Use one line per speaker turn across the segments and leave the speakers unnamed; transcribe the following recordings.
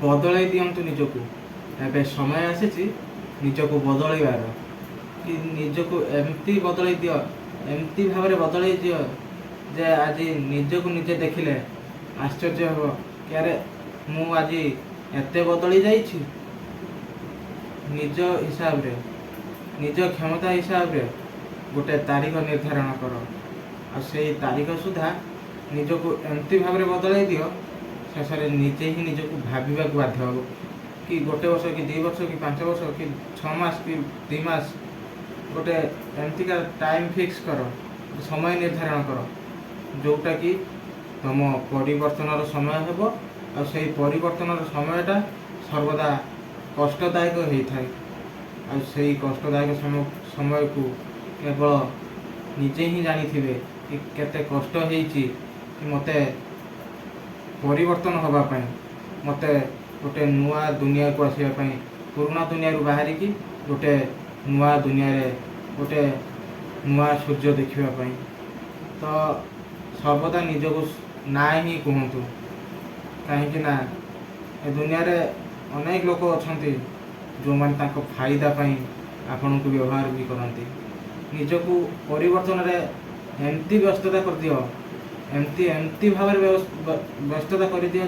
बदल दिंतु निजक एवं समय आसी निजक बदलवार कि निजक एमती बदल दि एमती भाव बदल दि जे आज निजक निजे देखिले आश्चर्य हम कि अरे मु आज एत बदली जाइछि निज हिसाब रे निज क्षमता हिसाब रे गोटे तारीख निर्धारण कर आ से तारीख सुधा निजक एमती भाव बदल दियो शेष निजे ही निजक भाविबा बाध्य हो कि गोटे वर्ष कि 2 वर्ष कि 5 वर्ष कि 6 मास कि 2 मास गोटे एमतीका टाइम फिक्स कर समय निर्धारण कर जोटा कि तुम परिवर्तन समय हेब आ से परिवर्तन समयटा सर्वदा कष्टदायक होता है आ से कष्टदायक समय को केवल निजे ही जानी थे कि केते कष्ट होती मते परिवर्तन होगापी मते गोटे नुआ दुनिया को आसवाई पुराना दुनिया बाहर की गोटे नुआ दुनिया रे गोटे नुआ सूर्य देखापी तो सर्वदा निजक ना ही कहतु कहीं दुनिया रे अनेक लोक अच्छा जो मैंने फायदा आपण को व्यवहार भी करती निजक परिवर्तन रे एमती व्यस्तता कर दियो एमती भाव व्यस्तता कर दियो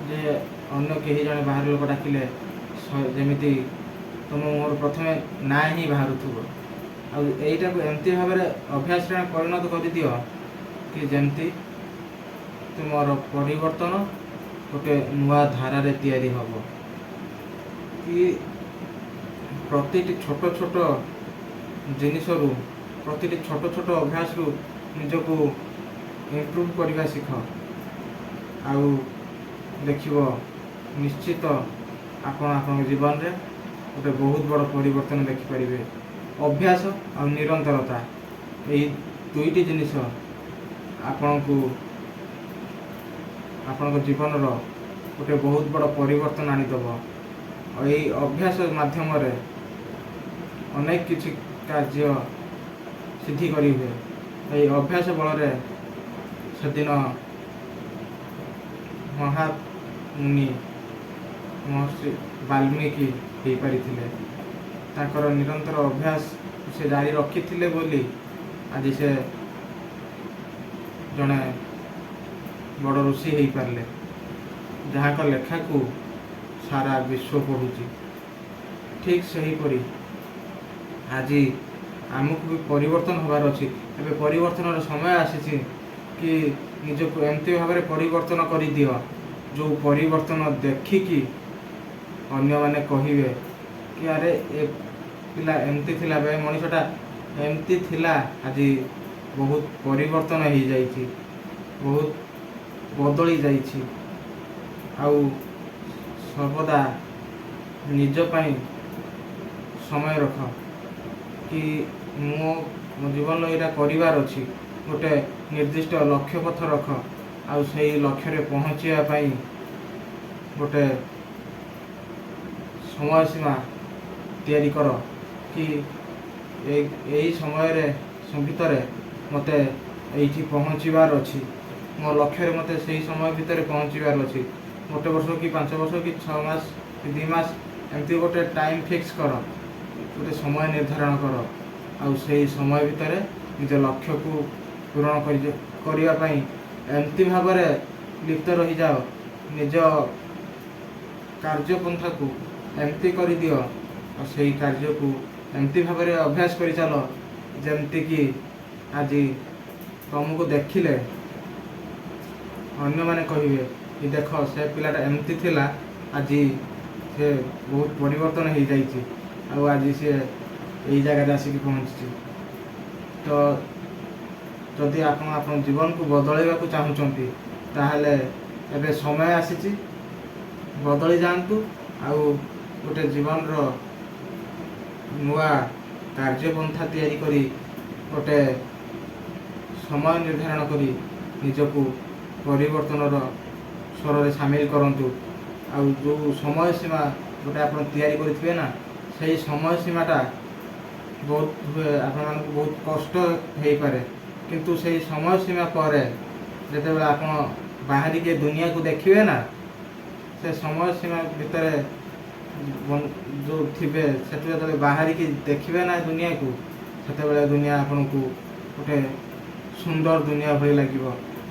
जे अन्य कहीं जड़े बाहर लोक डाकिले जमी तुम मोर प्रथमे ना ही बाहर आईटा को एमती भाव अभ्यास परिणत कर दियो कि जमती तुमर परिवर्तन गोटे नुआ धारा रे तैयारी हब कि प्रति छोट छोट जिनिस रु प्रति छोट छोट अभ्यास रु निजक इम्प्रूव करने शिख आउ देखिबो निश्चित आपण जीवन रे गोटे बहुत बड़ परिवर्तन देखिपारे अभ्यास और निरंतरता यही दुईटी जिनिस आपण जीवन रो गोटे बहुत बड़ परिवर्तन आनीदेव और यही अभ्यास माध्यम रे अनेक किछि कार्य सिद्धि करी हुए यही अभ्यास बल से दिन महामुनि महर्षि वाल्मीकि हो पारी ताकर निरंतर अभ्यास से जारी रखी बोली आज से जड़े बड़ ऋषि हो पारे जहाँ का लेखा को सारा विश्व पढ़ुची ठीक सहीपरी आज आमको भी परिवर्तन होबार अच्छी एवं परिवर्तन समय आसी कि निजक एमती भाव परिवर्तन कर दियो जो परिवर्तन देखिकी अन्य माने कहिबे कि अरे ए पिला एमती थिला बे मनीषटा एमती थिला आज बहुत परिवर्तन हो जाइछि बहुत बदली जाइछि आउ सर्वदा निज पाई समय रख कि मो जीवन यहाँ करार अच्छी गोटे निर्दिष्ट लक्ष्य पथ रख आउ से लक्ष्य रे पहुँचापी गोटे समय सीमा तैयारी कर कि यही समय भितर मते एठी पहुँचबार अच्छी मो लक्ष्य मते सही समय भितर पहुँचबार अच्छी गोटे वर्ष कि 5 वर्ष कि 6 मास कि 2 मास एमती गोटे टाइम फिक्स कर गोटे समय निर्धारण कर आउ से समय भितर निज लक्ष्य को पूरण करने एमती भाव लिप्त रही जाओ निज कार्यपंथा को एमती कर दियो और से कार्य को एमती भाव अभ्यास कर चल जमती कि आज तुमको देखिले अन्य माने कहिबे कि देख से पिलाटा एमती थिला आज से बहुत परिवर्तन हो जाइए आ आज से यही जगह आसिक पहुँची तो जदि आप जीवन को बदलवा चाहूँगी ताहले एबे समय आसी बदली जातु आउ गोटे जीवन रो नुआ कार्यपंथा तैयारी करी गोटे समय निर्धारण करी निजको परिवर्तन स्वर रे सामिल करंतु आउ जो समय सीमा गोटे आप तैयारी करेंगे ना से समय सीमाटा बहुत आप बहुत कष्ट हो पारे किंतु से समय सीमा पर जिते आप बाहरी के दुनिया को देखिए ना ସେ ସମୟ ସୀମା ଭିତରେ ଯେଉଁ ଥିବେ ସେଠୁ ଯେତେବେଳେ ବାହାରିକି ଦେଖିବେ ନା ଦୁନିଆକୁ, ସେତେବେଳେ ଦୁନିଆ ଆପଣଙ୍କୁ ଗୋଟେ ସୁନ୍ଦର ଦୁନିଆ ଭଳି ଲାଗିବ।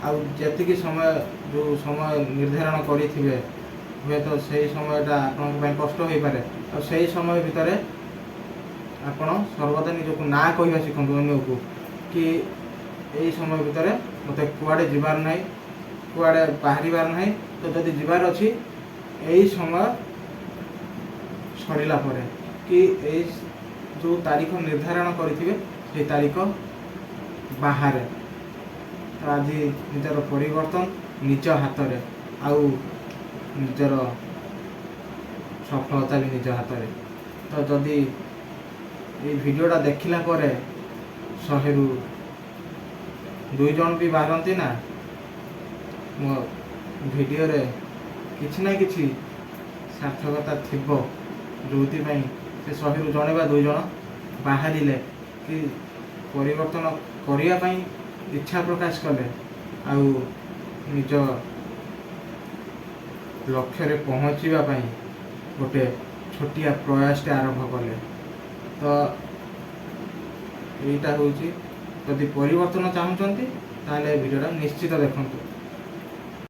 ଆଉ ଯେତିକି ସମୟ ଯେଉଁ ସମୟ ନିର୍ଦ୍ଧାରଣ କରିଥିବେ, ହୁଏତ ସେଇ ସମୟଟା ଆପଣଙ୍କ ପାଇଁ କଷ୍ଟ ହୋଇପାରେ। ଆଉ ସେଇ ସମୟ ଭିତରେ ଆପଣ ସର୍ବଦା ନିଜକୁ ନା କହିବା ଶିଖନ୍ତୁ ଅନ୍ୟକୁ, କି ଏଇ ସମୟ ଭିତରେ ମୋତେ କୁଆଡ଼େ ଯିବାର ନାହିଁ, କୁଆଡ଼େ ବାହାରିବାର ନାହିଁ। ତ ଯଦି ଯିବାର ଅଛି ଏଇ ସମୟ ସରିଲା ପରେ, କି ଏଇ ଯେଉଁ ତାରିଖ ନିର୍ଦ୍ଧାରଣ କରିଥିବେ ସେଇ ତାରିଖ ବାହାରେ। ତ ଆଜି ନିଜର ପରିବର୍ତ୍ତନ ନିଜ ହାତରେ, ଆଉ ନିଜର ସଫଳତା ବି ନିଜ ହାତରେ। ତ ଯଦି ଏଇ ଭିଡ଼ିଓଟା ଦେଖିଲା ପରେ 100ରୁ 2 ଜଣ ବି ବାହାରନ୍ତି ନା, ମୋ ଭିଡ଼ିଓରେ କିଛି ନା କିଛି ସାର୍ଥକତା ଥିବ, ଯେଉଁଥିପାଇଁ ସେ 100ରୁ ଜଣେ ବା 2 ଜଣ ବାହାରିଲେ, କି ପରିବର୍ତ୍ତନ କରିବା ପାଇଁ ଇଚ୍ଛା ପ୍ରକାଶ କଲେ, ଆଉ ନିଜ ଲକ୍ଷ୍ୟରେ ପହଞ୍ଚିବା ପାଇଁ ଗୋଟେ ଛୋଟିଆ ପ୍ରୟାସଟେ ଆରମ୍ଭ କଲେ। ତ ଏଇଟା ହେଉଛି, ଯଦି ପରିବର୍ତ୍ତନ ଚାହୁଁଛନ୍ତି ତାହେଲେ ଭିଡ଼ିଓଟା ନିଶ୍ଚିତ ଦେଖନ୍ତୁ।